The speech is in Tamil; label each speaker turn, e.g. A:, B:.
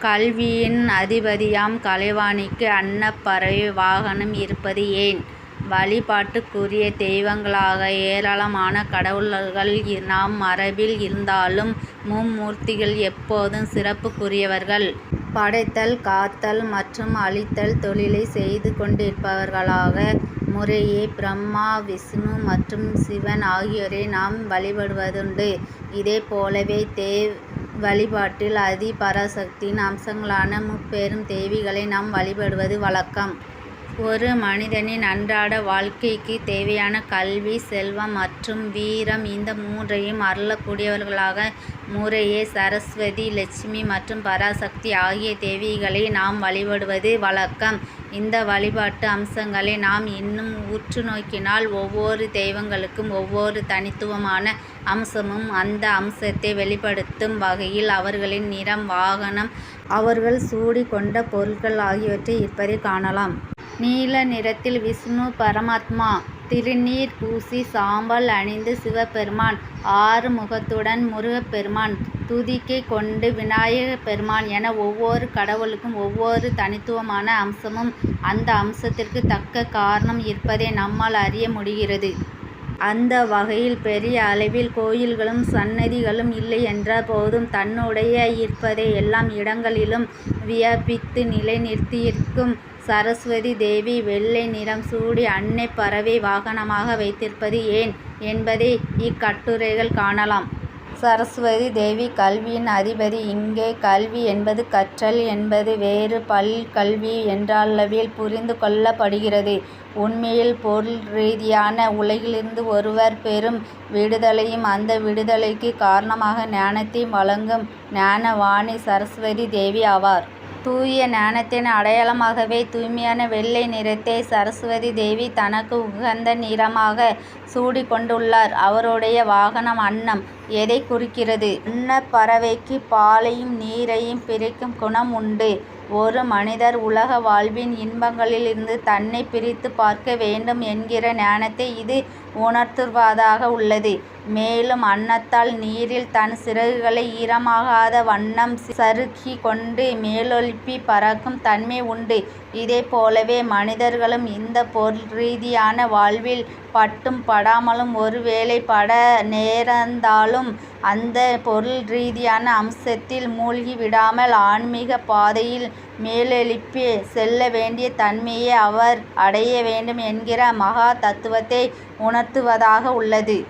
A: கல்வியின் அதிபதியாம் கலைவாணிக்கு அன்னப்பறவை வாகனம் இருப்பது ஏன்? வழிபாட்டுக்குரிய தெய்வங்களாக ஏராளமான கடவுளர்கள் நம் மரபில் இருந்தாலும் மும்மூர்த்திகள் எப்போதும் சிறப்புக்குரியவர்கள். படைத்தல், காத்தல் மற்றும் அழித்தல் தொழிலை செய்து கொண்டிருப்பவர்களாக முறையே பிரம்மா, விஷ்ணு மற்றும் சிவன் ஆகியோரை நாம் வழிபடுவதுண்டு. இதே போலவே வழிபாட்டில் அதி பராசக்தியின் அம்சங்களான முப்பெரும் தேவிகளை நாம் வழிபடுவது வழக்கம். ஒரு மனிதனின் அன்றாட வாழ்க்கைக்கு தேவையான கல்வி, செல்வம் மற்றும் வீரம் இந்த மூன்றையும் அருளக்கூடியவர்களாக முறையே சரஸ்வதி, லட்சுமி மற்றும் பராசக்தி ஆகிய தேவிகளை நாம் வழிபடுவது வழக்கம். இந்த வழிபாட்டு அம்சங்களை நாம் இன்னும் உற்று நோக்கினால் ஒவ்வொரு தெய்வங்களுக்கும் ஒவ்வொரு தனித்துவமான அம்சமும் அந்த அம்சத்தை வெளிப்படுத்தும் வகையில் அவர்களின் நிறம், வாகனம், அவர்கள் சூடி கொண்ட பொருட்கள் ஆகியவற்றை இருப்பதை காணலாம். நீல நிறத்தில் விஷ்ணு பரமாத்மா, திருநீர் பூசி சாம்பல் அணிந்து சிவபெருமான், ஆறு முகத்துடன் முருகப்பெருமான், துதிக்கை கொண்டு விநாயகப் பெருமான் என ஒவ்வொரு கடவுளுக்கும் ஒவ்வொரு தனித்துவமான அம்சமும் அந்த அம்சத்திற்கு தக்க காரணம் இருப்பதை நம்மால் அறிய முடிகிறது. அந்த வகையில் பெரிய அளவில் கோயில்களும் சன்னதிகளும் இல்லை என்ற போதும் தன்னுடைய இருப்பதை எல்லா இடங்களிலும் வியாபித்து நிலைநிறுத்தியிருக்கும் சரஸ்வதி தேவி வெள்ளை நிறம் சூடி அன்னை பறவை வாகனமாக வைத்திருப்பது ஏன் என்பதை இக்கட்டுரைகள் காணலாம். சரஸ்வதி தேவி கல்வியின் அதிபதி. இங்கே கல்வி என்பது கற்றல் என்பது வேறு. கல்வி என்றளவில் புரிந்து கொள்ளப்படுகிறது. உண்மையில் பொருள் ரீதியான உலகிலிருந்து ஒருவர் பெறும் விடுதலையும் அந்த விடுதலைக்கு காரணமாக ஞானத்தையும் வழங்கும் ஞானவாணி சரஸ்வதி தேவி ஆவார். தூய ஞானத்தின் அடையாளமாகவே தூய்மையான வெள்ளை நிறத்தை சரஸ்வதி தேவி தனக்கு உகந்த நிறமாக சூடிக்கொண்டுள்ளார். அவருடைய வாகனம் அன்னம். எதை குறிக்கிறது? அன்னப்பறவைக்கு பாலையும் நீரையும் பிரிக்கும் குணம் உண்டு. ஒரு மனிதர் உலக வாழ்வின் இன்பங்களில் இருந்து தன்னை பிரித்து பார்க்க வேண்டும் என்கிற ஞானத்தை இது உணர்த்துவதாக உள்ளது. மேலும் அன்னத்தால் நீரில் தன் சிறகுகளை ஈரமாகாத வண்ணம் சறுக்கி கொண்டு மேலெழுப்பி பறக்கும் தன்மை உண்டு. இதே போலவே மனிதர்களும் இந்த பொருள் ரீதியான வாழ்வில் பட்டும் படாமலும் ஒருவேளை பட நேர்ந்தாலும் அந்த பொருள் ரீதியான அம்சத்தில் மூழ்கி விடாமல் ஆன்மீக பாதையில் மேலெழுப்பி செல்ல வேண்டிய தன்மையை அவர் அடைய வேண்டும் என்கிற மகா தத்துவத்தை உணர்த்துவதாக உள்ளது.